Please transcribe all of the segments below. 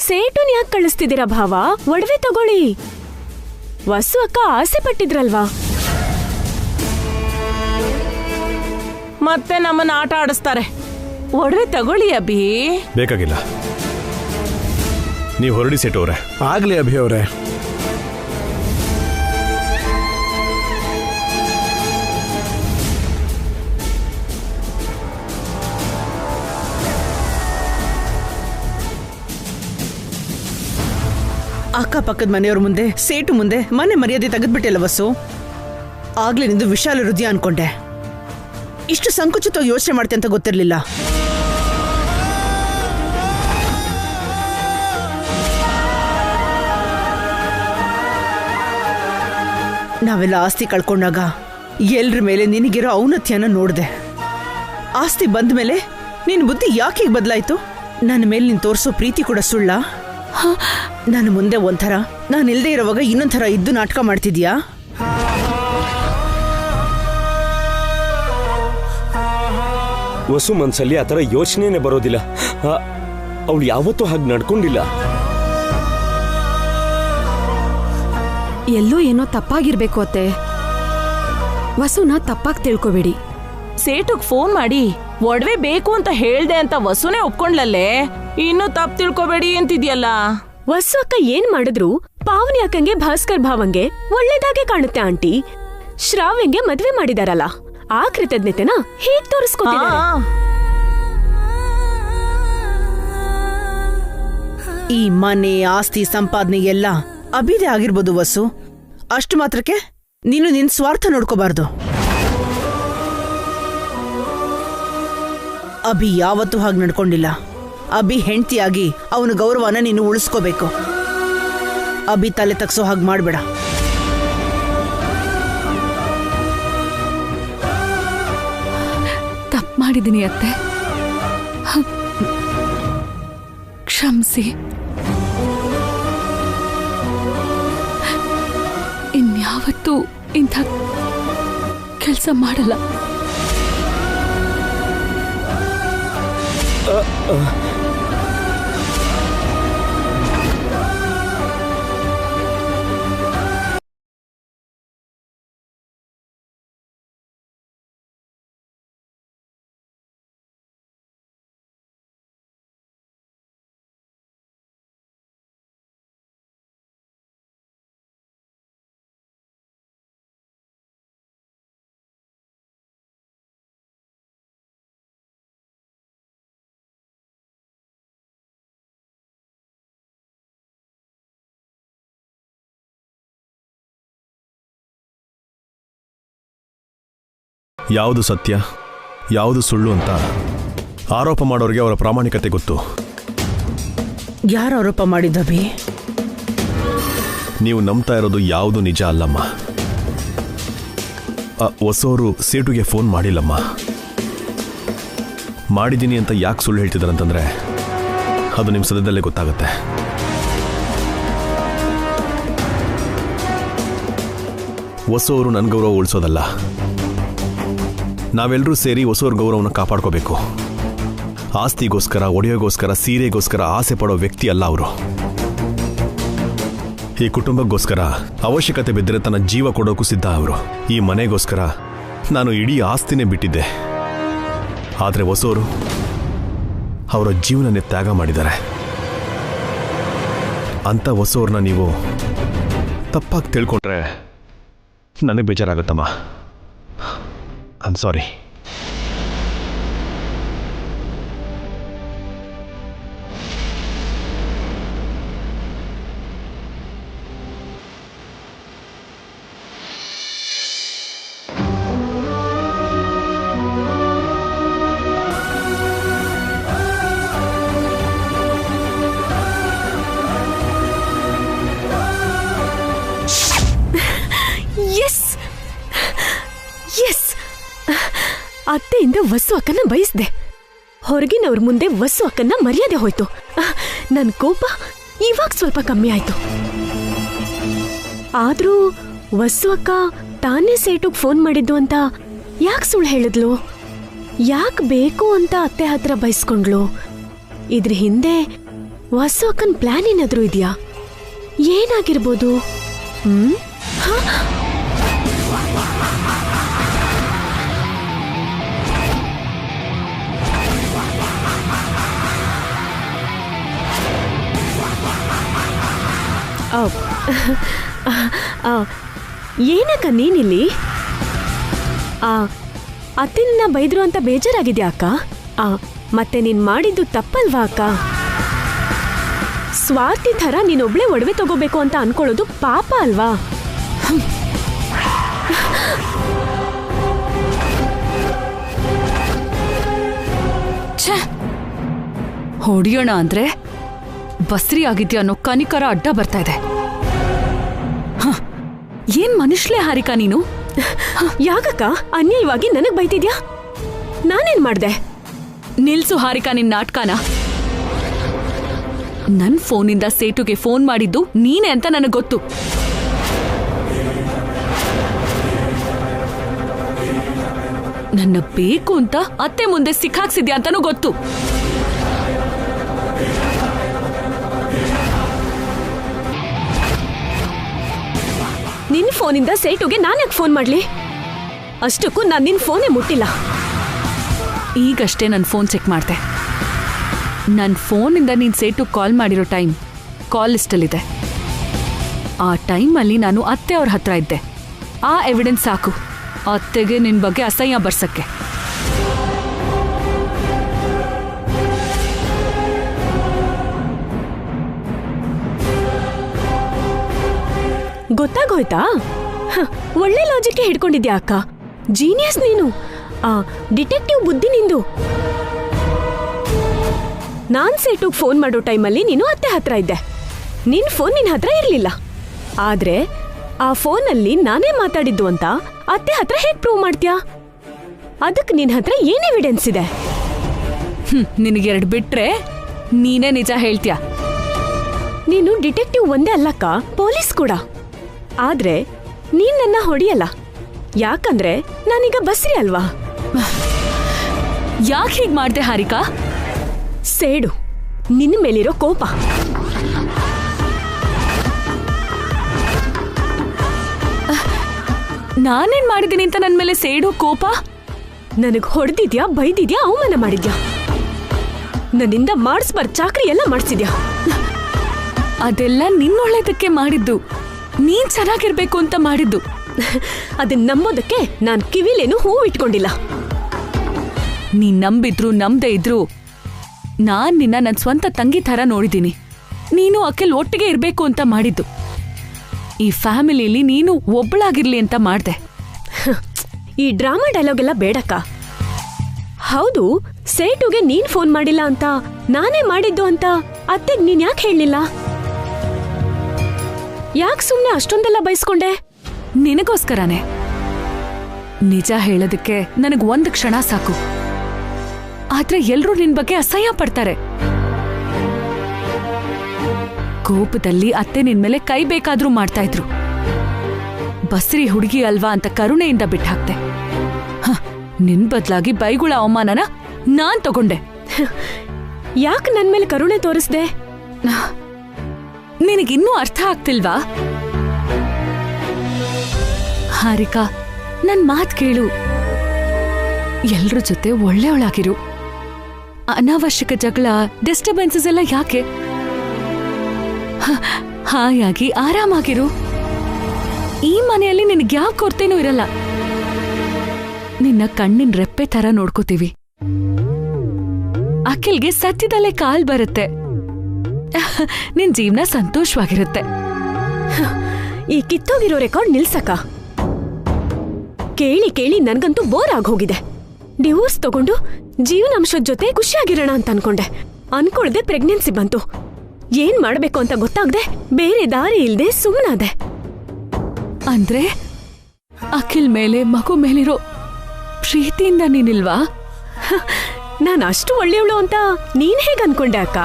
ಸೇಟುನ್ ಯಾಕೆ ಕಳಿಸ್ತಿದ್ದೀರಾ ಭಾವ? ಒಡವೆ ತಗೊಳ್ಳಿ. ವಸು ಅಕ್ಕ ಆಸೆ ಪಟ್ಟಿದ್ರಲ್ವಾ? ಮತ್ತೆ ನಮ್ಮನ್ನ ಆಟ ಆಡಿಸ್ತಾರೆ. ಒಡವೆ ತಗೊಳ್ಳಿ ಅಭಿ. ಬೇಕಾಗಿಲ್ಲ, ನೀವು ಹೊರಡಿ ಸೇಟು ಅವ್ರೆ. ಆಗ್ಲಿ ಅಭಿ ಅವರೇ. ಅಕ್ಕಪಕ್ಕದ ಮನೆಯವ್ರ ಮುಂದೆ, ಸೇಟು ಮುಂದೆ ಮನೆ ಮರ್ಯಾದೆ ತೆಗೆದ್ಬಿಟ್ಟಿಲ್ಲ ವಸು. ಆಗ್ಲೇ ನಿಂದು ವಿಶಾಲ ಹೃದಯ ಅನ್ಕೊಂಡೆ. ಇಷ್ಟು ಸಂಕುಚಿತವಾಗಿ ಯೋಚನೆ ಮಾಡ್ತೆ ಅಂತ ಗೊತ್ತಿರ್ಲಿಲ್ಲ. ನಾವೆಲ್ಲ ಆಸ್ತಿ ಕಳ್ಕೊಂಡಾಗ ಎಲ್ರ ಮೇಲೆ ನಿನಗಿರೋ ಔನ್ನತ್ಯನ ನೋಡ್ದೆ. ಆಸ್ತಿ ಬಂದ ಮೇಲೆ ನಿನ್ ಬುದ್ಧಿ ಯಾಕೆ ಬದಲಾಯ್ತು? ನನ್ನ ಮೇಲೆ ನೀನ್ ತೋರಿಸೋ ಪ್ರೀತಿ ಕೂಡ ಸುಳ್ಳ? ನಾನು ಮುಂದೆ ಒಂಥರ, ನಾನು ಇಲ್ದೇ ಇರೋವಾಗ ಇನ್ನೊಂಥರ ಇದ್ದು ನಾಟಕ ಮಾಡ್ತಿದ್ಯಾ? ವಸು ಮನ್ಸಲ್ಲಿ ಆ ಥರ ಯೋಚನೆನೇ ಬರೋದಿಲ್ಲ. ಅವಳು ಯಾವತ್ತೂ ಹಾಗೆ ನಡ್ಕೊಂಡಿಲ್ಲ. ಎಲ್ಲೋ ಏನೋ ತಪ್ಪಾಗಿರ್ಬೇಕು ಅತ್ತೆ. ವಸುನ ತಪ್ಪಾಗಿ ತಿಳ್ಕೊಬೇಡಿ. ಸೇಟುಗ್ ಫೋನ್ ಮಾಡಿ ಒಡವೆ ಬೇಕು ಅಂತ ಹೇಳ್ದೆ ಅಂತ ವಸುನೇ ಒಪ್ಕೊಂಡ್ಲಲ್ಲೇ. ಇನ್ನು ತಪ್ಪು ತಿಳ್ಕೊಬೇಡಿ ಅಂತಿದ್ಯಲ್ಲ. ವಸು ಅಕ್ಕ ಏನ್ ಮಾಡಿದ್ರು ಪಾವನಿ ಅಕ್ಕಂಗೆ ಭಾಸ್ಕರ್ ಭಾವಂಗೆ ಒಳ್ಳೇದಾಗೆ ಕಾಣುತ್ತೆ ಆಂಟಿ. ಶ್ರಾವ್ಯಂಗೆ ಮದ್ವೆ ಮಾಡಿದಾರಲ್ಲ, ಆ ಕೃತಜ್ಞತೆನ ಹೇಗ್ ತೋರಿಸ್ಕೊತಿದ್ದಾರೆ? ಈ ಮನೆ ಆಸ್ತಿ ಸಂಪಾದನೆ ಎಲ್ಲ ಅಭಿದೇ ಆಗಿರ್ಬೋದು ವಸು. ಅಷ್ಟು ಮಾತ್ರಕ್ಕೆ ನೀನು ನಿನ್ ಸ್ವಾರ್ಥ ನೋಡ್ಕೋಬಾರ್ದು. ಅಭಿ ಯಾವತ್ತೂ ಹಾಗೆ ನಡ್ಕೊಂಡಿಲ್ಲ. ಅಭಿ ಹೆಂಡತಿಯಾಗಿ ಅವನ ಗೌರವನ ನೀನು ಉಳಿಸ್ಕೋಬೇಕು. ಅಭಿ ತಲೆ ತಗ್ಸೋ ಹಾಗೆ ಮಾಡ್ಬೇಡ. ತಪ್ಪು ಮಾಡಿದ್ದೀನಿ ಅತ್ತೆ, ಕ್ಷಮಿಸಿ. ಇನ್ಯಾವತ್ತೂ ಇಂಥ ಕೆಲಸ ಮಾಡಲ್ಲ. ಯಾವುದು ಸತ್ಯ ಯಾವುದು ಸುಳ್ಳು ಅಂತ ಆರೋಪ ಮಾಡೋರಿಗೆ ಅವರ ಪ್ರಾಮಾಣಿಕತೆ ಗೊತ್ತು. ಯಾರು ಆರೋಪ ಮಾಡಿದ್ದಭಿ? ನೀವು ನಂಬ್ತಾ ಇರೋದು ಯಾವುದು ನಿಜ ಅಲ್ಲಮ್ಮ. ಹೊಸವರು ಸೇಟುಗೆ ಫೋನ್ ಮಾಡಿಲ್ಲಮ್ಮ. ಮಾಡಿದ್ದೀನಿ ಅಂತ ಯಾಕೆ ಸುಳ್ಳು ಹೇಳ್ತಿದ್ದಾರಂತಂದ್ರೆ ಅದು ನಿಮ್ಮ ಸದ್ಯದಲ್ಲೇ ಗೊತ್ತಾಗುತ್ತೆ. ಹೊಸವರು ನನ್ನ ಗೌರವ ಉಳಿಸೋದಲ್ಲ, ನಾವೆಲ್ಲರೂ ಸೇರಿ ಹೊಸವ್ರ ಗೌರವನ ಕಾಪಾಡ್ಕೋಬೇಕು. ಆಸ್ತಿಗೋಸ್ಕರ, ಒಡೆಯೋಗೋಸ್ಕರ, ಸೀರೆಗೋಸ್ಕರ ಆಸೆ ಪಡೋ ವ್ಯಕ್ತಿ ಅಲ್ಲ ಅವರು. ಈ ಕುಟುಂಬಕ್ಕೋಸ್ಕರ ಅವಶ್ಯಕತೆ ಬಿದ್ದರೆ ತನ್ನ ಜೀವ ಕೊಡೋಕ್ಕೂ ಸಿದ್ಧ ಅವರು. ಈ ಮನೆಗೋಸ್ಕರ ನಾನು ಇಡೀ ಆಸ್ತಿನೇ ಬಿಟ್ಟಿದ್ದೆ. ಆದರೆ ಹೊಸವರು ಅವರ ಜೀವನನೇ ತ್ಯಾಗ ಮಾಡಿದ್ದಾರೆ. ಅಂಥ ಹೊಸವ್ರನ್ನ ನೀವು ತಪ್ಪಾಗಿ ತಿಳ್ಕೊಂಡ್ರೆ ನನಗೆ ಬೇಜಾರಾಗುತ್ತಮ್ಮ. I'm sorry. Yes! Yes! ಅತ್ತೆಯಿಂದ ವಸು ಅಕ್ಕನ ಬಯಸ್ದೆ. ಹೊರಗಿನವ್ರ ಮುಂದೆ ವಸು ಅಕ್ಕನ ಮರ್ಯಾದೆ ಹೋಯ್ತು. ನನ್ನ ಕೋಪ ಇವಾಗ ಸ್ವಲ್ಪ ಕಮ್ಮಿ ಆಯ್ತು. ಆದ್ರೂ ವಸು ಅಕ್ಕ ತಾನೇ ಸೇಟುಗ್ ಫೋನ್ ಮಾಡಿದ್ದು ಅಂತ ಯಾಕೆ ಸುಳ್ಳು ಹೇಳಿದ್ಲು? ಯಾಕೆ ಬೇಕು ಅಂತ ಅತ್ತೆ ಹತ್ರ ಬಯಸ್ಕೊಂಡ್ಲು? ಇದ್ರ ಹಿಂದೆ ವಸು ಅಕ್ಕನ್ ಪ್ಲಾನ್ ಏನಾದ್ರೂ ಇದೆಯಾ? ಏನಾಗಿರ್ಬೋದು? ಏನಕ್ಕ ನೀನಿಲ್ಲಿ? ಅತ್ತಿನ ಬೈದ್ರು ಅಂತ ಬೇಜಾರಾಗಿದ್ಯಾ ಅಕ್ಕ? ಮತ್ತೆ ನೀನ್ ಮಾಡಿದ್ದು ತಪ್ಪಲ್ವಾ ಅಕ್ಕ? ಸ್ವಾರ್ಥಿ ಥರ ನೀನೊಬ್ಳೆ ಒಡವೆ ತಗೋಬೇಕು ಅಂತ ಅನ್ಕೊಳ್ಳೋದು ಪಾಪ ಅಲ್ವಾ? ಹೊಡಿಯೋಣ ಅಂದ್ರೆ ಬಸ್ರಿ ಆಗಿದ್ಯಾ ಅನ್ನೋ ಕನಿಕರ ಅಡ್ಡ ಬರ್ತಾ ಇದೆ. ಏನ್ ಮನುಷ್ಯಲೇ ಹಾರಿಕಾ ನೀನು? ಯಾಕಕ್ಕ ಅನ್ಯಾಯವಾಗಿ ನನಗ್ ಬೈತಿದ್ಯಾ? ನಾನೇನ್ ಮಾಡ್ದೆ? ನಿಲ್ಸು ಹಾರಿಕಾ ನಿನ್ ನಾಟಕನ. ನನ್ ಫೋನಿಂದ ಸೇಟುಗೆ ಫೋನ್ ಮಾಡಿದ್ದು ನೀನೇ ಅಂತ ನನಗ್ ಗೊತ್ತು. ನನ್ನ ಬೇಕು ಅಂತ ಅತ್ತೆ ಮುಂದೆ ಸಿಕ್ಕಾಕ್ಸಿದ್ಯಾ ಅಂತಾನೂ ಗೊತ್ತು. ನಿನ್ ಫೋನಿಂದ ಸೇಟುಗೆ ನಾನ್ಯಾಕೆ ಫೋನ್ ಮಾಡ್ಲಿ? ಅಷ್ಟಕ್ಕೂ ನಾನ್ ನಿನ್ ಫೋನೇ ಮುಟ್ಟಿಲ್ಲ. ಈಗಷ್ಟೇ ನನ್ನ ಫೋನ್ ಚೆಕ್ ಮಾಡ್ದೆ. ನನ್ನ ಫೋನಿಂದ ನೀನ್ ಸೇಟು ಕಾಲ್ ಮಾಡಿರೋ ಟೈಮ್ ಕಾಲ್ ಲಿಸ್ಟಲ್ಲಿದೆ. ಆ ಟೈಮಲ್ಲಿ ನಾನು ಅತ್ತೆ ಅವ್ರ ಹತ್ರ ಇದ್ದೆ. ಆ ಎವಿಡೆನ್ಸ್ ಸಾಕು ಅತ್ತೆಗೆ ನಿನ್ ಬಗ್ಗೆ ಅಸಹ್ಯ ಬರ್ಸಕ್ಕೆ. ಗೊತ್ತಾಗೋಯ್ತಾ? ಒಳ್ಳೆ ಲಾಜಿಕ್ ಹಿಡ್ಕೊಂಡಿದ್ಯಾ ಅಕ್ಕ. ಜೀನಿಯಸ್ ನೀನು. ಡಿಟೆಕ್ಟಿವ್ ಬುದ್ಧಿ ನಿಂದು. ನಾನ್ ಸೇಟುಗ್ ಫೋನ್ ಮಾಡೋ ಟೈಮಲ್ಲಿ ನೀನು ಅತ್ತೆ ಹತ್ರ ಇದ್ದೆ. ನಿನ್ ಫೋನ್ ನಿನ್ ಹತ್ರ ಇರ್ಲಿಲ್ಲ. ಆದ್ರೆ ಆ ಫೋನಲ್ಲಿ ನಾನೇ ಮಾತಾಡಿದ್ದು ಅಂತ ಅತ್ತೆ ಹತ್ರ ಹೇಗ್ ಪ್ರೂವ್ ಮಾಡ್ತೀಯಾ? ಅದಕ್ಕೆ ನಿನ್ ಹತ್ರ ಏನ್ ಎವಿಡೆನ್ಸ್ ಇದೆ? ನಿನಗೆರಡು ಬಿಟ್ರೆ ನೀನೇ ನಿಜ ಹೇಳ್ತೀಯ. ನೀನು ಡಿಟೆಕ್ಟಿವ್ ಒಂದೇ ಅಲ್ಲಕ್ಕ, ಪೊಲೀಸ್ ಕೂಡ. ಆದ್ರೆ ನೀನ್ ನನ್ನ ಹೊಡಿಯಲ್ಲ. ಯಾಕಂದ್ರೆ ನಾನೀಗ ಬಸ್ರಿ ಅಲ್ವಾ? ಯಾಕೆ ಹೀಗ್ ಮಾಡ್ದೆ ಹಾರಿಕಾ? ಸೇಡು, ನಿನ್ನ ಮೇಲಿರೋ ಕೋಪ. ನಾನೇನ್ ಮಾಡಿದ್ದೀನಿ ಅಂತ ನನ್ ಮೇಲೆ ಸೇಡು ಕೋಪ? ನನಗ್ ಹೊಡೆದಿದ್ಯಾ, ಬೈದಿದ್ಯಾ, ಅವಮಾನ ಮಾಡಿದ್ಯಾ? ನನ್ನಿಂದ ಮಾಡಿಸ್ಬಾರ್ದು ಚಾಕ್ರಿ ಎಲ್ಲ ಮಾಡಿಸಿದ್ಯಾ? ಅದೆಲ್ಲ ನಿನ್ನೊಳ್ಳೇದಕ್ಕೆ ಮಾಡಿದ್ದು. ನೀನ್ ಚೆನ್ನಾಗಿರ್ಬೇಕು ಅಂತ ಮಾಡಿದ್ದು. ಅದನ್ನ ನಂಬೋದಕ್ಕೆ ನಾನ್ ಕಿವಿಲೇನು ಹೂ ಇಟ್ಕೊಂಡಿಲ್ಲ. ನೀನ್ ನಂಬಿದ್ರು ನಂಬದೇ ಇದ್ರು ನಾನ್ ನಿನ್ನ ನನ್ ಸ್ವಂತ ತಂಗಿ ಥರ ನೋಡಿದ್ದೀನಿ. ನೀನು ಅಖಿಲ್ ಒಟ್ಟಿಗೆ ಇರ್ಬೇಕು ಅಂತ ಮಾಡಿದ್ದು. ಈ ಫ್ಯಾಮಿಲಿಲಿ ನೀನು ಒಬ್ಬಳಾಗಿರ್ಲಿ ಅಂತ ಮಾಡ್ದೆ. ಈ ಡ್ರಾಮಾ ಡೈಲಾಗ್ ಎಲ್ಲ ಬೇಡಕ್ಕ. ಹೌದು, ಸೇಟುಗೆ ನೀನ್ ಫೋನ್ ಮಾಡಿಲ್ಲ ಅಂತ ನಾನೇ ಮಾಡಿದ್ದು ಅಂತ ಅತ್ತೆಗ್ ನೀನ್ ಯಾಕೆ ಹೇಳಲಿಲ್ಲ? ಯಾಕೆ ಸುಮ್ನೆ ಅಷ್ಟೊಂದೆಲ್ಲ ಬಯಸ್ಕೊಂಡೆ? ನಿನಗೋಸ್ಕರನೇ. ನಿಜ ಹೇಳೋದಕ್ಕೆ ನನಗ್ ಒಂದ್ ಕ್ಷಣ ಸಾಕು. ಆದ್ರೆ ಎಲ್ರೂ ನಿನ್ ಬಗ್ಗೆ ಅಸಹ್ಯ ಪಡ್ತಾರೆ. ಕೋಪದಲ್ಲಿ ಅತ್ತೆ ನಿನ್ ಮೇಲೆ ಕೈ ಬೇಕಾದ್ರೂ ಮಾಡ್ತಾ ಇದ್ರು. ಬಸ್ರಿ ಹುಡುಗಿ ಅಲ್ವಾ ಅಂತ ಕರುಣೆಯಿಂದ ಬಿಟ್ಟಾಕ್ತೆ. ನಿನ್ ಬದ್ಲಾಗಿ ಬೈಗುಳ ಅವಮಾನನ ನಾನ್ ತಗೊಂಡೆ. ಯಾಕೆ ನನ್ ಮೇಲೆ ಕರುಣೆ ತೋರಿಸ್ದೆ? ನಿನಗಿನ್ನೂ ಅರ್ಥ ಆಗ್ತಿಲ್ವಾ? ಹಾರಿಕಾ, ನನ್ ಮಾತ್ ಕೇಳು. ಎಲ್ರ ಜೊತೆ ಒಳ್ಳೆಯವಳಾಗಿರು. ಅನಾವಶ್ಯಕ ಜಗಳ, ಡಿಸ್ಟರ್ಬೆನ್ಸಸ್ ಎಲ್ಲ ಯಾಕೆ? ಹಾಯಾಗಿ ಆರಾಮಾಗಿರು. ಈ ಮನೆಯಲ್ಲಿ ನಿನಗ್ಯಾವ ಕೊರತೆನೂ ಇರಲ್ಲ. ನಿನ್ನ ಕಣ್ಣಿನ ರೆಪ್ಪೆ ತರ ನೋಡ್ಕೋತೀವಿ. ಅಖಿಲ್ಗೆ ಸತ್ಯದಲ್ಲೇ ಕಾಲ್ ಬರುತ್ತೆ. ನಿನ್ ಜೀವನ ಸಂತೋಷವಾಗಿರುತ್ತೆ. ಈ ಕಿತ್ತೋಗಿರೋ ರೆಕಾರ್ಡ್ ನಿಲ್ಸಕ್ಕ. ಕೇಳಿ ಕೇಳಿ ನನ್ಗಂತೂ ಬೋರ್ ಆಗೋಗಿದೆ. ಡಿವೋರ್ಸ್ ತಗೊಂಡು ಜೀವನಾಂಶದ ಜೊತೆ ಖುಷಿಯಾಗಿರೋಣ ಅಂತ ಅನ್ಕೊಳ್ದೆ ಪ್ರೆಗ್ನೆನ್ಸಿ ಬಂತು. ಏನ್ ಮಾಡ್ಬೇಕು ಅಂತ ಗೊತ್ತಾಗ್ದೆ ಬೇರೆ ದಾರಿ ಇಲ್ದೆ ಸುಮ್ಮನಾದೆ. ಅಂದ್ರೆ ಅಖಿಲ್ ಮೇಲೆ ಮಗು ಮೇಲಿರೋ ಪ್ರೀತಿಯಿಂದ ನೀನಿಲ್ವಾ? ನಾನು ಅಷ್ಟು ಒಳ್ಳೆಯವಳು ಅಂತ ನೀನ್ ಹೇಗ್ ಅನ್ಕೊಂಡೆ ಅಕ್ಕ?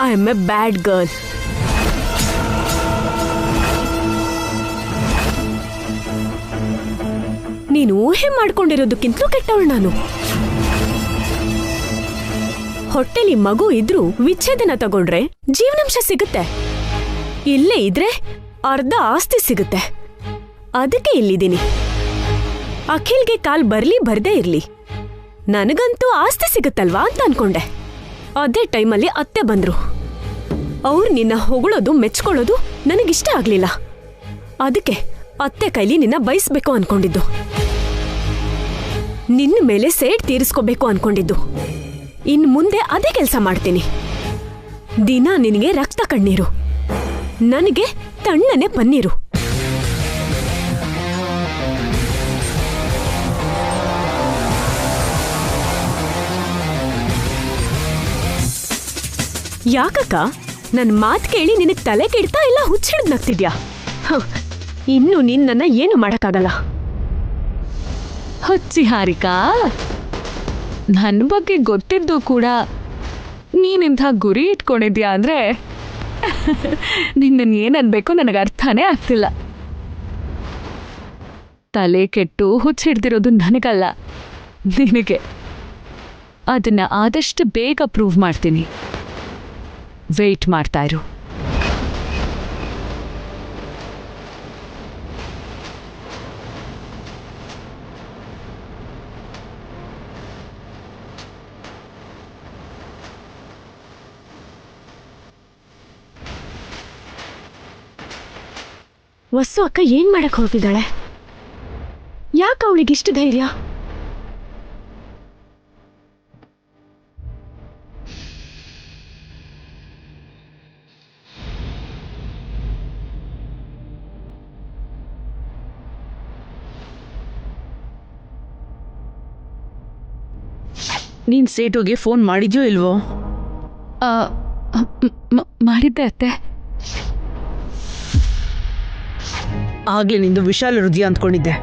I am a bad girl. ನೀನು ಊಹೆ ಮಾಡ್ಕೊಂಡಿರೋದಕ್ಕಿಂತಲೂ ಕೆಟ್ಟವಳು ನಾನು. ಹೊಟ್ಟೆಲಿ ಮಗು ಇದ್ರೂ ವಿಚ್ಛೇದನ ತಗೊಂಡ್ರೆ ಜೀವನಾಂಶ ಸಿಗುತ್ತೆ, ಇಲ್ಲೇ ಇದ್ರೆ ಅರ್ಧ ಆಸ್ತಿ ಸಿಗುತ್ತೆ. ಅದಕ್ಕೆ ಇಲ್ಲಿದ್ದೀನಿ. ಅಖಿಲ್ಗೆ ಕಾಲ್ ಬರ್ದೇ ಇರ್ಲಿ, ನನಗಂತೂ ಆಸ್ತಿ ಸಿಗುತ್ತಲ್ವಾ ಅಂತ ಅನ್ಕೊಂಡೆ. ಅದೇ ಟೈಮಲ್ಲಿ ಅತ್ತೆ ಬಂದ್ರು. ಅವ್ರು ನಿನ್ನ ಹೊಗಳೋದು ಮೆಚ್ಕೊಳ್ಳೋದು ನನಗಿಷ್ಟ ಆಗ್ಲಿಲ್ಲ. ಅದಕ್ಕೆ ಅತ್ತೆ ಕೈಲಿ ನಿನ್ನ ಬಯಸ್ಬೇಕು ಅನ್ಕೊಂಡಿದ್ದು, ನಿನ್ನ ಮೇಲೆ ಸೇಡ್ ತೀರಿಸ್ಕೋಬೇಕು ಅನ್ಕೊಂಡಿದ್ದು. ಇನ್ ಮುಂದೆ ಅದೇ ಕೆಲಸ ಮಾಡ್ತೀನಿ. ದಿನ ನಿನಗೆ ರಕ್ತ ಕಣ್ಣೀರು, ನನಗೆ ತಣ್ಣನೆ ಪನ್ನೀರು. ಯಾಕಕ್ಕ ನನ್ ಮಾತ್ ಕೇಳಿ ನಿನಗ್ ತಲೆ ಕೆಡ್ತಾ ಇಲ್ಲ ಹುಚ್ಚಿಡ್ದ್ ನಗ್ತಿದ್ಯಾ? ಇನ್ನು ನಿನ್ನನ್ನ ಏನು ಮಾಡಕ್ಕಾಗಲ್ಲ. ಹುಚ್ಚಿ ಹಾರಿಕಾ, ನನ್ನ ಬಗ್ಗೆ ಗೊತ್ತಿದ್ದು ಕೂಡ ನೀನಿಂಥ ಗುರಿ ಇಟ್ಕೊಂಡಿದ್ಯಾ ಅಂದ್ರೆ ನಿನ್ನನ್ನು ಏನನ್ಬೇಕು ನನಗೆ ಅರ್ಥನೇ ಆಗ್ತಿಲ್ಲ. ತಲೆ ಕೆಟ್ಟು ಹುಚ್ಚಿಡ್ದಿರೋದು ನನಗಲ್ಲ, ನಿನಗೆ. ಅದನ್ನ ಆದಷ್ಟು ಬೇಗ ಪ್ರೂವ್ ಮಾಡ್ತೀನಿ. ವೆಯ್ಟ್ ಮಾಡ್ತಾ ಇರು. ವಸ್ಸು ಅಕ್ಕ ಏನ್ ಮಾಡಕ್ ಹೋಗಿದ್ದಾಳೆ? ಯಾಕೆ ಅವಳಿಗಿಷ್ಟು ಧೈರ್ಯ? ನೀನ್ ಸೇಟುಗೆ ಫೋನ್ ಮಾಡಿದ್ಯೋ ಇಲ್ವೋ? ಮಾಡಿದ್ದೆ ಅತ್ತೆ. ಆಗ್ಲೇ ನಿಂದು ವಿಶಾಲ ಹೃದಯ ಅಂದ್ಕೊಂಡಿದ್ದೆ.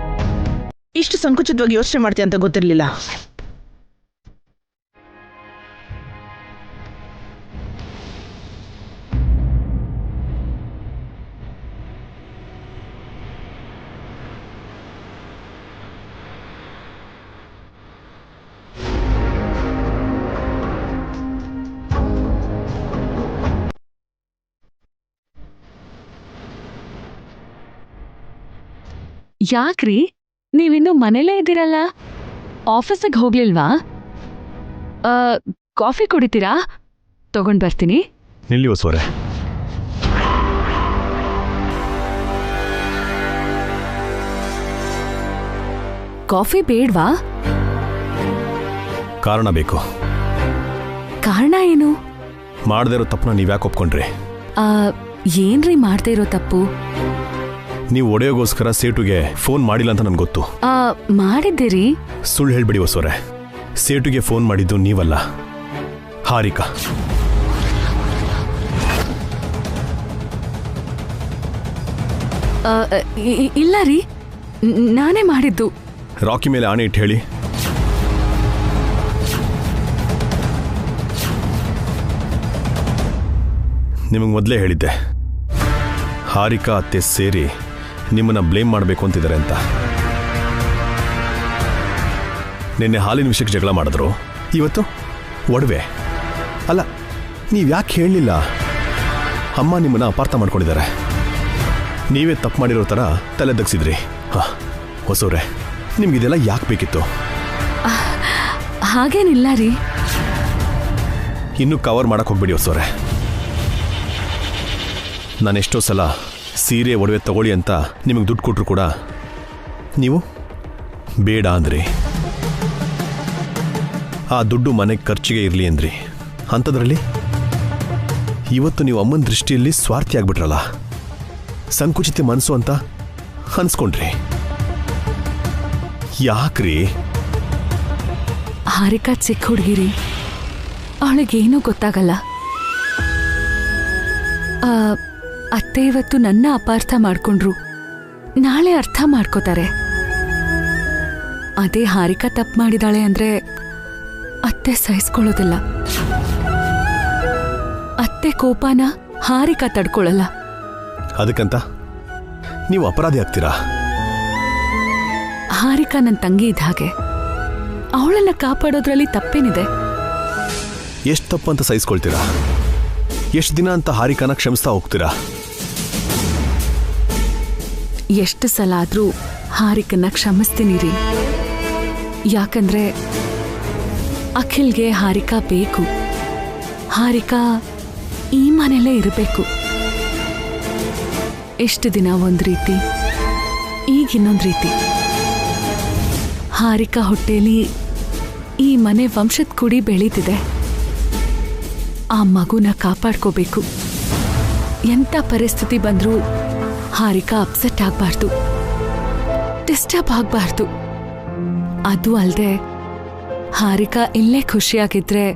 ಇಷ್ಟು ಸಂಕುಚಿತವಾಗಿ ಯೋಚನೆ ಮಾಡ್ತೀಯ ಅಂತ ಗೊತ್ತಿರಲಿಲ್ಲ. ಯಾಕ್ರಿ ನೀವಿನ್ನೂ ಮನೇಲೇ ಇದ್ದೀರಲ್ಲ? ಆಫೀಸಿಗೆ ಹೋಗ್ಲಿಲ್ವಾ? ಕಾಫಿ ಕುಡಿತೀರಾ? ತಗೊಂಡ್ ಬರ್ತೀನಿ. ನಿಲ್ಲಿ ಹೊಸವರೇ. ಕಾಫಿ ಬೇಡ್ವಾ? ಕಾರಣ ಬೇಕು. ಕಾರಣ ಏನು? ಮಾಡದೇ ಇರೋ ತಪ್ಪನ್ನ ನೀವ್ಯಾಕೆ ಒಪ್ಕೊಂಡ್ರಿ? ಏನ್ರಿ ಮಾಡ್ದೇ ಇರೋ ತಪ್ಪು? ನೀವು ಒಡೆಯೋಗೋಸ್ಕರ ಸೇಟುಗೆ ಫೋನ್ ಮಾಡಿಲ್ಲ ಅಂತ ನನ್ಗೆ ಗೊತ್ತು. ಮಾಡಿದ್ದೀರಿ. ಸುಳ್ಳು ಹೇಳ್ಬಿಡಿ ಹೊಸವರೇ. ಸೇಟುಗೆ ಫೋನ್ ಮಾಡಿದ್ದು ನೀವಲ್ಲ, ಹಾರಿಕಾ. ಇಲ್ಲ ರೀ, ನಾನೇ ಮಾಡಿದ್ದು. ರಾಕಿ ಮೇಲೆ ಆಣೆ ಇಟ್ಟು ಹೇಳಿ. ನಿಮಗೆ ಮೊದಲೇ ಹೇಳಿದ್ದೆ, ಹಾರಿಕಾ ಅತ್ತೆ ಸೇರಿ ನಿಮ್ಮನ್ನ ಬ್ಲೇಮ್ ಮಾಡಬೇಕು ಅಂತಿದ್ದಾರೆ ಅಂತ. ನಿನ್ನೆ ಹಾಲಿನ ವಿಷಯಕ್ಕೆ ಜಗಳ ಮಾಡಿದ್ರು, ಇವತ್ತು ಒಡವೆ. ಅಲ್ಲ, ನೀವು ಯಾಕೆ ಹೇಳಲಿಲ್ಲ? ಅಮ್ಮ ನಿಮ್ಮನ್ನ ಅಪಾರ್ಥ ಮಾಡ್ಕೊಂಡಿದ್ದಾರೆ. ನೀವೇ ತಪ್ಪು ಮಾಡಿರೋ ಥರ ತಲೆ ದಗ್ಸಿದ್ರಿ. ಹೊಸವ್ರೆ, ನಿಮ್ಗಿದೆಲ್ಲ ಯಾಕೆ ಬೇಕಿತ್ತು? ಹಾಗೇನಿಲ್ಲ ರೀ. ಇನ್ನೂ ಕವರ್ ಮಾಡಕ್ಕೆ ಹೋಗ್ಬೇಡಿ ಹೊಸವ್ರೆ. ನಾನೆಷ್ಟೋ ಸಲ ಸೀರೆ ಒಡವೆ ತಗೊಳ್ಳಿ ಅಂತ ನಿಮಗೆ ದುಡ್ಡು ಕೊಟ್ಟರು ಕೂಡ ನೀವು ಬೇಡ ಅಂದ್ರಿ. ಆ ದುಡ್ಡು ಮನೆಗೆ ಖರ್ಚಿಗೆ ಇರಲಿ ಅಂದ್ರಿ. ಅಂಥದ್ರಲ್ಲಿ ಇವತ್ತು ನೀವು ಅಮ್ಮನ ದೃಷ್ಟಿಯಲ್ಲಿ ಸ್ವಾರ್ಥಿ ಆಗ್ಬಿಟ್ರಲ್ಲ, ಸಂಕುಚಿತ ಮನಸ್ಸು ಅಂತ ಅನ್ಸ್ಕೊಂಡ್ರಿ. ಯಾಕ್ರಿ? ಹಾರಿಕಾ ಚಿಕ್ಕ ಹುಡುಗಿರಿ, ಅವಳಿಗೇನೂ ಗೊತ್ತಾಗಲ್ಲ. ಅತ್ತೆ ಇವತ್ತು ನನ್ನ ಅಪಾರ್ಥ ಮಾಡ್ಕೊಂಡ್ರು, ನಾಳೆ ಅರ್ಥ ಮಾಡ್ಕೋತಾರೆ. ಅದೇ ಹಾರಿಕಾ ತಪ್ಪು ಮಾಡಿದಾಳೆ ಅಂದ್ರೆ ಅತ್ತೆ ಸಹಿಸ್ಕೊಳ್ಳೋದಿಲ್ಲ. ಅತ್ತೆ ಕೋಪನ ಹಾರಿಕಾ ತಡ್ಕೊಳ್ಳಲ್ಲ. ಅದಕ್ಕಂತ ನೀವು ಅಪರಾಧಿ ಆಗ್ತೀರಾ? ಹಾರಿಕಾ ನನ್ನ ತಂಗಿ ಇದ್ದ ಹಾಗೆ, ಅವಳನ್ನ ಕಾಪಾಡೋದ್ರಲ್ಲಿ ತಪ್ಪೇನಿದೆ? ಎಷ್ಟು ತಪ್ಪಂತ ಸಹಿಸ್ಕೊಳ್ತೀರಾ? ಎಷ್ಟು ದಿನ ಅಂತ ಹಾರಿಕಾನ ಕ್ಷಮಿಸ್ತಾ ಹೋಗ್ತೀರಾ? ಎಷ್ಟು ಸಲ ಆದ್ರೂ ಹಾರಿಕನ್ನ ಕ್ಷಮಿಸ್ತೀನಿ ರೀ. ಯಾಕಂದ್ರೆ ಅಖಿಲ್ಗೆ ಹಾರಿಕಾ ಬೇಕು. ಹಾರಿಕಾ ಈ ಮನೆಯಲ್ಲೇ ಇರಬೇಕು. ಎಷ್ಟು ದಿನ ಒಂದ್ ರೀತಿ, ಈಗ ಇನ್ನೊಂದ್ ರೀತಿ. ಹಾರಿಕಾ ಹೊಟ್ಟೆಲಿ ಈ ಮನೆ ವಂಶದ ಕುಡಿ ಬೆಳೀತಿದೆ. ಆ ಮಗುನ ಕಾಪಾಡ್ಕೋಬೇಕು. ಎಂಥ ಪರಿಸ್ಥಿತಿ ಬಂದ್ರೂ ಹಾರಿಕಾ ಅಪ್ಸೆಟ್ ಆಗ್ಬಾರ್ದು, ಡಿಸ್ಟರ್ಬ್ ಆಗ್ಬಾರ್ದು. ಅದು ಅಲ್ಲದೆ ಹಾರಿಕಾ ಇಲ್ಲೇ ಖುಷಿಯಾಗಿದ್ರೆ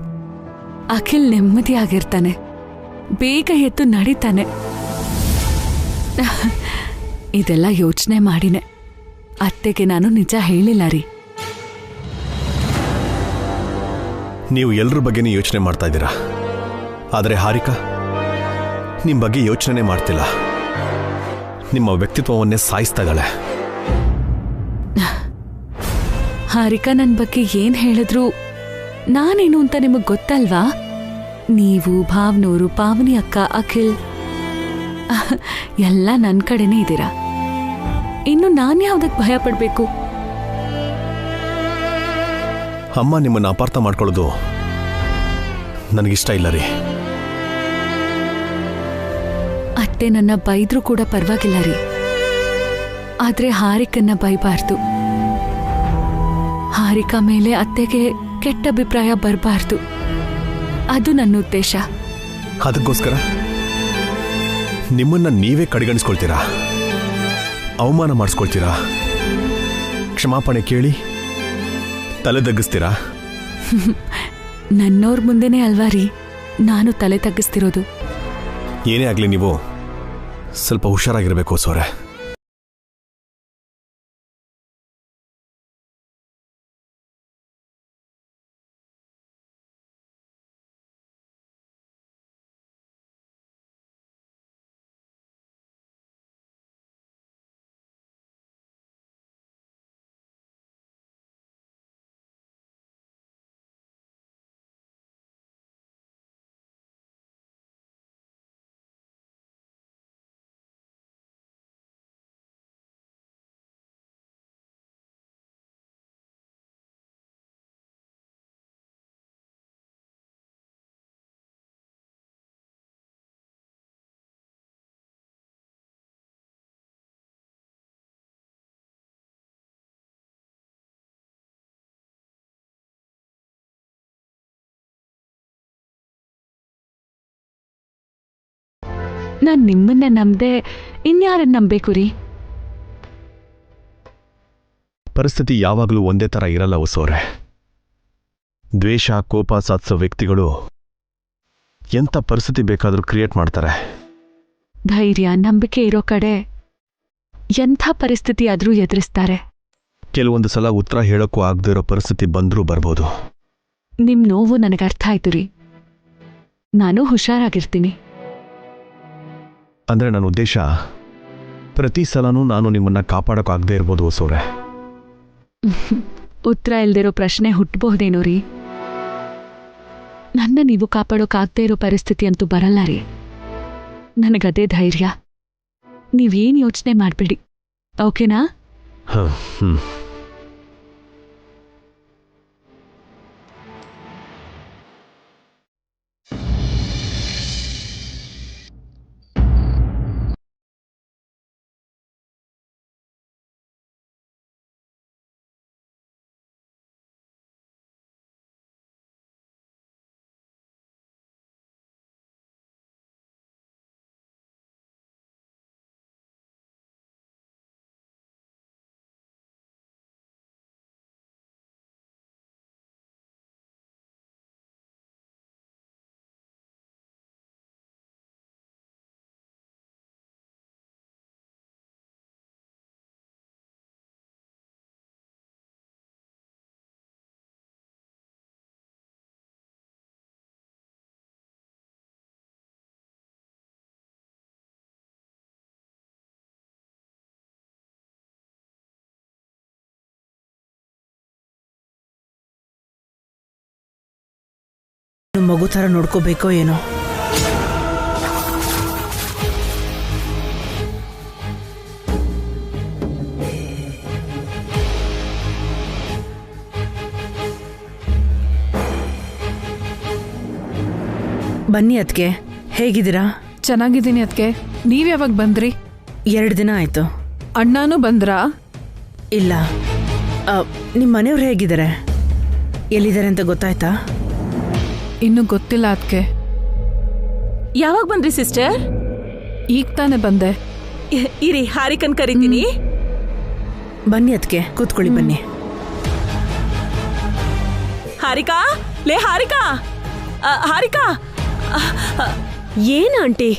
ಅಖಿಲ್ ನೆಮ್ಮದಿಯಾಗಿರ್ತಾನೆ, ಬೇಗ ಎದ್ದು ನಡೀತಾನೆ. ಇದೆಲ್ಲ ಯೋಚನೆ ಮಾಡಿನೆ ಅತ್ತೆಗೆ ನಾನು ನಿಜ ಹೇಳಿಲ್ಲ ರೀ. ನೀವು ಎಲ್ಲರ ಬಗ್ಗೆನೇ ಯೋಚನೆ ಮಾಡ್ತಾ ಇದ್ದೀರಾ, ಆದರೆ ಹಾರಿಕಾ ನಿಮ್ಮ ಬಗ್ಗೆ ಯೋಚನೆ ಮಾಡ್ತಿಲ್ಲ. ನಿಮ್ಮ ವ್ಯಕ್ತಿತ್ವವನ್ನೇ ಸಾಯಿಸ್ತಾ ಇದ್ದಾಳೆ. ಹಾರಿಕಾ ನನ್ನ ಬಗ್ಗೆ ಏನ್ ಹೇಳಿದ್ರು ನಾನೇನು ಅಂತ ನಿಮಗ್ ಗೊತ್ತಲ್ವಾ? ನೀವು, ಭಾವನೂರು, ಪಾವನಿ ಅಕ್ಕ, ಅಖಿಲ್ ಎಲ್ಲ ನನ್ನ ಕಡೆನೇ ಇದ್ದೀರಾ. ಇನ್ನು ನಾನು ಯಾವ್ದಕ್ ಭಯ ಪಡ್ಬೇಕು? ಅಮ್ಮ ನಿಮ್ಮನ್ನು ಅಪಾರ್ಥ ಮಾಡ್ಕೊಳ್ಳೋದು ನನಗಿಷ್ಟ ಇಲ್ಲ ರೀ. ಅತ್ತೆ ನನ್ನ ಬೈದ್ರೂ ಕೂಡ ಪರವಾಗಿಲ್ಲ ರೀ, ಆದ್ರೆ ಹಾರಿಕನ್ನ ಬೈಬಾರ್ದು. ಹಾರಿಕಾ ಮೇಲೆ ಅತ್ತೆಗೆ ಕೆಟ್ಟ ಅಭಿಪ್ರಾಯ ಬರಬಾರ್ದು. ಅದು ನನ್ನ ಉದ್ದೇಶ. ಅದಕ್ಕೋಸ್ಕರ ನಿಮ್ಮನ್ನ ನೀವೇ ಕಡೆಗಣಿಸ್ಕೊಳ್ತೀರಾ, ಅವಮಾನ ಮಾಡಿಸ್ಕೊಳ್ತೀರಾ, ಕ್ಷಮಾಪಣೆ ಕೇಳಿ ತಲೆದಗ್ಗಿಸ್ತೀರಾ. ನನ್ನೋರ್ ಮುಂದೆನೇ ಅಲ್ವಾ ರೀ ನಾನು ತಲೆ ತಗ್ಗಿಸ್ತಿರೋದು. ಏನೇ ಆಗಲಿ ನೀವು ಸ್ವಲ್ಪ ಹುಷಾರಾಗಿರ್ಬೇಕು ಸೋರೆ. ನಾನ್ ನಿಮ್ಮನ್ನ ನಂಬ್ದೆ ಇನ್ಯಾರನ್ನ ನಂಬೇಕು ರೀ? ಪರಿಸ್ಥಿತಿ ಯಾವಾಗಲೂ ಒಂದೇ ಥರ ಇರಲ್ಲ ಹೊಸೋರೆ. ದ್ವೇಷ, ಕೋಪ ಸಾಧಿಸೋ ವ್ಯಕ್ತಿಗಳು ಎಂಥ ಪರಿಸ್ಥಿತಿ ಬೇಕಾದರೂ ಕ್ರಿಯೇಟ್ ಮಾಡ್ತಾರೆ. ಧೈರ್ಯ, ನಂಬಿಕೆ ಇರೋ ಕಡೆ ಎಂಥ ಪರಿಸ್ಥಿತಿ ಆದ್ರೂ ಎದುರಿಸ್ತಾರೆ. ಕೆಲವೊಂದು ಸಲ ಉತ್ತರ ಹೇಳೋಕ್ಕೂ ಆಗದೇ ಇರೋ ಪರಿಸ್ಥಿತಿ ಬಂದರೂ ಬರ್ಬೋದು. ನಿಮ್ ನೋವು ನನಗೆ ಅರ್ಥ ಆಯ್ತು ರೀ. ನಾನು ಹುಷಾರಾಗಿರ್ತೀನಿ. ಅಂದರೆ ನನ್ನ ಉದ್ದೇಶ ಪ್ರತಿ ಸಲನೂ ನಾನು ನಿಮ್ಮನ್ನ ಕಾಪಾಡೋಕ್ಕಾಗದೇ ಇರ್ಬೋದು ಹೊಸೋರೆ. ಉತ್ತರ ಇಲ್ದಿರೋ ಪ್ರಶ್ನೆ ಹುಟ್ಟಬಹುದೇನೋ ರೀ. ನನ್ನ ನೀವು ಕಾಪಾಡೋಕ್ಕಾಗದೇ ಇರೋ ಪರಿಸ್ಥಿತಿ ಅಂತೂ ಬರಲ್ಲ ರೀ. ನನಗದೇ ಧೈರ್ಯ. ನೀವೇನು ಯೋಚನೆ ಮಾಡಬೇಡಿ, ಓಕೆನಾ? ಹ್ಮ್ ಮಗು ಥರ ನೋಡ್ಕೋಬೇಕೋ ಏನೋ. ಬನ್ನಿ ಅದ್ಕೆ, ಹೇಗಿದ್ದೀರಾ? ಚೆನ್ನಾಗಿದ್ದೀನಿ ಅದಕ್ಕೆ. ನೀವ್ ಯಾವಾಗ ಬಂದ್ರಿ? 2 ದಿನ ಆಯ್ತು. ಅಣ್ಣನೂ ಬಂದ್ರಾ? ಇಲ್ಲ. ನಿಮ್ಮ ಮನೆಯವ್ರು ಹೇಗಿದ್ದಾರೆ? ಎಲ್ಲಿದ್ದಾರೆ ಅಂತ ಗೊತ್ತಾಯ್ತಾ? ಇನ್ನೂ ಗೊತ್ತಿಲ್ಲ ಅದಕ್ಕೆ. ಯಾವಾಗ ಬಂದ್ರಿ ಸಿಸ್ಟರ್? ಈಗ ತಾನೇ ಬಂದೆ. ಇರಿ, ಹಾರಿಕನ್ ಕರಿತೀನಿ. ಬನ್ನಿ ಅದ್ಕೆ, ಕೂತ್ಕೊಳ್ಳಿ ಬನ್ನಿ. ಹಾರಿಕಾ, ಲೇ ಹಾರಿಕಾ, ಹಾರಿಕಾ, ಏನ ಆಂಟಿ?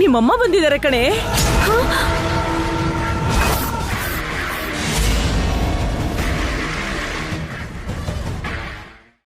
ನಿಮ್ಮಮ್ಮ ಬಂದಿದ್ದಾರೆ ಕಣೆ.